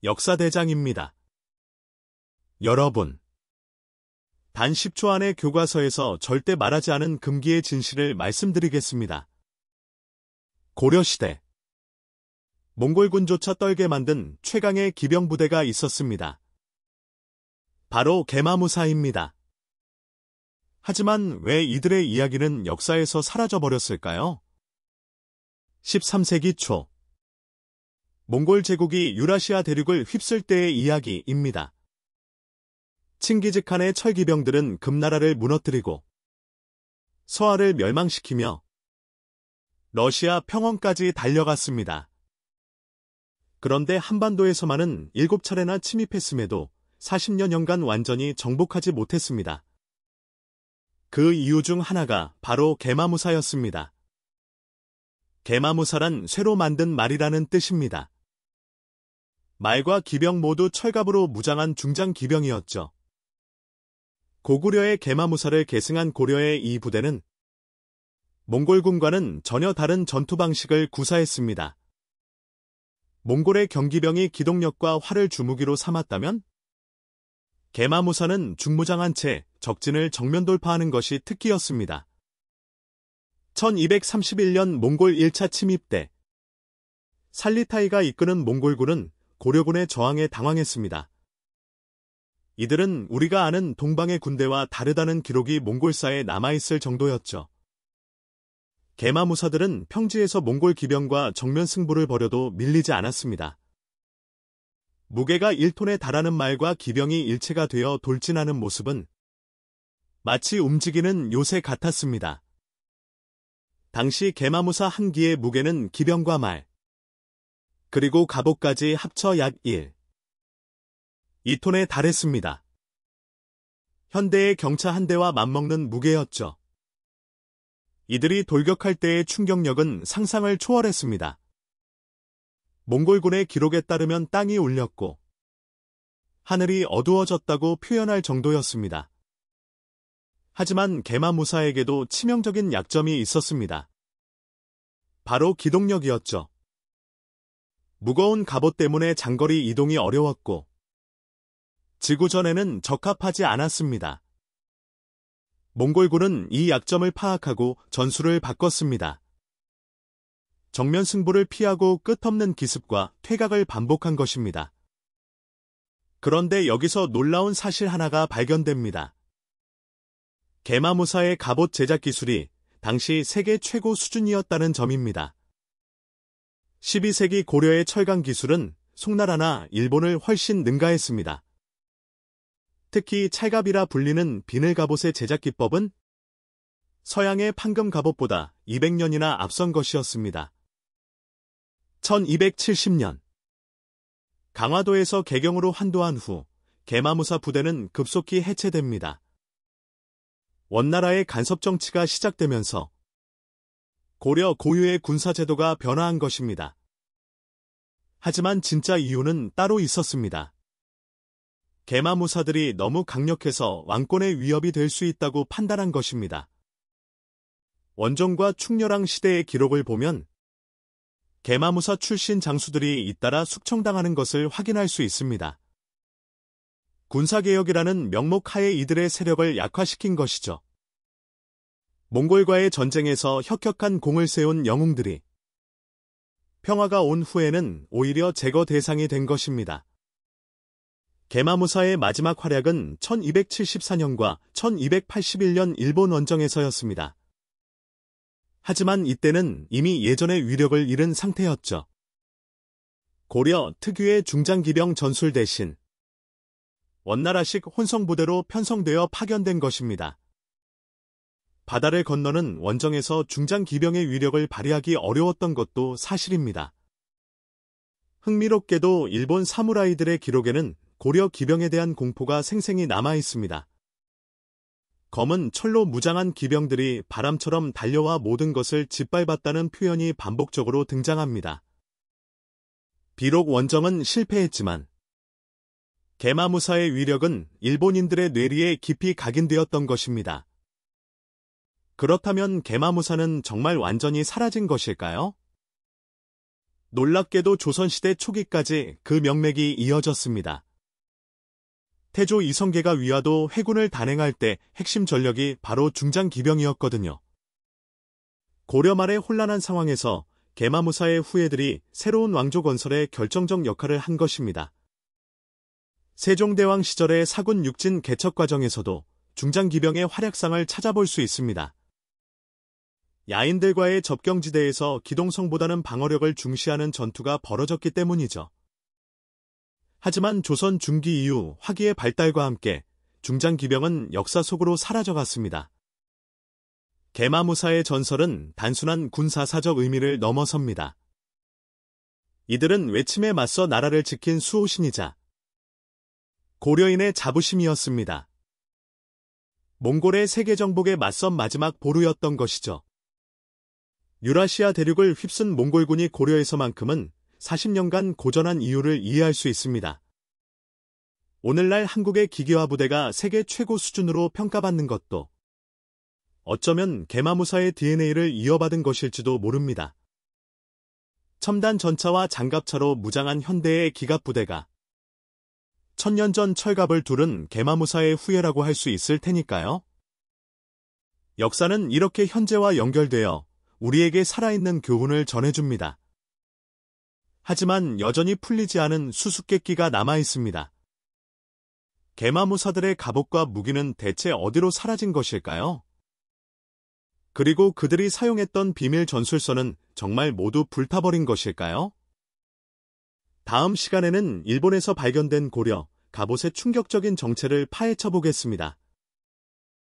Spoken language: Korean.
역사대장입니다. 여러분, 단 10초 안에 교과서에서 절대 말하지 않은 금기의 진실을 말씀드리겠습니다. 고려시대, 몽골군조차 떨게 만든 최강의 기병부대가 있었습니다. 바로 게마무사입니다. 하지만 왜 이들의 이야기는 역사에서 사라져버렸을까요? 13세기 초, 몽골 제국이 유라시아 대륙을 휩쓸 때의 이야기입니다. 칭기즈칸의 철기병들은 금나라를 무너뜨리고 서아를 멸망시키며 러시아 평원까지 달려갔습니다. 그런데 한반도에서만은 7차례나 침입했음에도 40년여간 완전히 정복하지 못했습니다. 그 이유 중 하나가 바로 게마무사였습니다. 게마무사란 쇠로 만든 말이라는 뜻입니다. 말과 기병 모두 철갑으로 무장한 중장 기병이었죠. 고구려의 게마무사를 계승한 고려의 이 부대는 몽골군과는 전혀 다른 전투 방식을 구사했습니다. 몽골의 경기병이 기동력과 활을 주무기로 삼았다면 게마무사는 중무장한 채 적진을 정면 돌파하는 것이 특기였습니다. 1231년 몽골 1차 침입 때 살리타이가 이끄는 몽골군은 고려군의 저항에 당황했습니다. 이들은 우리가 아는 동방의 군대와 다르다는 기록이 몽골사에 남아있을 정도였죠. 게마무사들은 평지에서 몽골 기병과 정면 승부를 벌여도 밀리지 않았습니다. 무게가 1톤에 달하는 말과 기병이 일체가 되어 돌진하는 모습은 마치 움직이는 요새 같았습니다. 당시 게마무사 한 기의 무게는 기병과 말, 그리고 갑옷까지 합쳐 약 2톤에 달했습니다. 현대의 경차 한 대와 맞먹는 무게였죠. 이들이 돌격할 때의 충격력은 상상을 초월했습니다. 몽골군의 기록에 따르면 땅이 울렸고 하늘이 어두워졌다고 표현할 정도였습니다. 하지만 게마무사에게도 치명적인 약점이 있었습니다. 바로 기동력이었죠. 무거운 갑옷 때문에 장거리 이동이 어려웠고 지구전에는 적합하지 않았습니다. 몽골군은 이 약점을 파악하고 전술을 바꿨습니다. 정면 승부를 피하고 끝없는 기습과 퇴각을 반복한 것입니다. 그런데 여기서 놀라운 사실 하나가 발견됩니다. 게마무사의 갑옷 제작 기술이 당시 세계 최고 수준이었다는 점입니다. 12세기 고려의 철강 기술은 송나라나 일본을 훨씬 능가했습니다. 특히 찰갑이라 불리는 비늘 갑옷의 제작 기법은 서양의 판금 갑옷보다 200년이나 앞선 것이었습니다. 1270년, 강화도에서 개경으로 환도한 후 게마무사 부대는 급속히 해체됩니다. 원나라의 간섭 정치가 시작되면서 고려 고유의 군사제도가 변화한 것입니다. 하지만 진짜 이유는 따로 있었습니다. 게마무사들이 너무 강력해서 왕권의 위협이 될 수 있다고 판단한 것입니다. 원종과 충렬왕 시대의 기록을 보면 게마무사 출신 장수들이 잇따라 숙청당하는 것을 확인할 수 있습니다. 군사개혁이라는 명목 하에 이들의 세력을 약화시킨 것이죠. 몽골과의 전쟁에서 혁혁한 공을 세운 영웅들이 평화가 온 후에는 오히려 제거 대상이 된 것입니다. 게마무사의 마지막 활약은 1274년과 1281년 일본 원정에서였습니다. 하지만 이때는 이미 예전의 위력을 잃은 상태였죠. 고려 특유의 중장기병 전술 대신 원나라식 혼성부대로 편성되어 파견된 것입니다. 바다를 건너는 원정에서 중장기병의 위력을 발휘하기 어려웠던 것도 사실입니다. 흥미롭게도 일본 사무라이들의 기록에는 고려 기병에 대한 공포가 생생히 남아 있습니다. 검은 철로 무장한 기병들이 바람처럼 달려와 모든 것을 짓밟았다는 표현이 반복적으로 등장합니다. 비록 원정은 실패했지만 게마무사의 위력은 일본인들의 뇌리에 깊이 각인되었던 것입니다. 그렇다면 게마무사는 정말 완전히 사라진 것일까요? 놀랍게도 조선시대 초기까지 그 명맥이 이어졌습니다. 태조 이성계가 위화도 회군을 단행할 때 핵심 전력이 바로 중장기병이었거든요. 고려 말의 혼란한 상황에서 계마무사의 후예들이 새로운 왕조 건설에 결정적 역할을 한 것입니다. 세종대왕 시절의 사군 육진 개척 과정에서도 중장기병의 활약상을 찾아볼 수 있습니다. 야인들과의 접경지대에서 기동성보다는 방어력을 중시하는 전투가 벌어졌기 때문이죠. 하지만 조선 중기 이후 화기의 발달과 함께 중장기병은 역사 속으로 사라져갔습니다. 계마무사의 전설은 단순한 군사사적 의미를 넘어섭니다. 이들은 외침에 맞서 나라를 지킨 수호신이자 고려인의 자부심이었습니다. 몽골의 세계정복에 맞선 마지막 보루였던 것이죠. 유라시아 대륙을 휩쓴 몽골군이 고려에서만큼은 40년간 고전한 이유를 이해할 수 있습니다. 오늘날 한국의 기계화 부대가 세계 최고 수준으로 평가받는 것도 어쩌면 계마무사의 DNA를 이어받은 것일지도 모릅니다. 첨단 전차와 장갑차로 무장한 현대의 기갑부대가 1000년 전 철갑을 두른 계마무사의 후예라고 할 수 있을 테니까요. 역사는 이렇게 현재와 연결되어 우리에게 살아있는 교훈을 전해줍니다. 하지만 여전히 풀리지 않은 수수께끼가 남아있습니다. 계마무사들의 갑옷과 무기는 대체 어디로 사라진 것일까요? 그리고 그들이 사용했던 비밀 전술서는 정말 모두 불타버린 것일까요? 다음 시간에는 일본에서 발견된 고려 갑옷의 충격적인 정체를 파헤쳐 보겠습니다.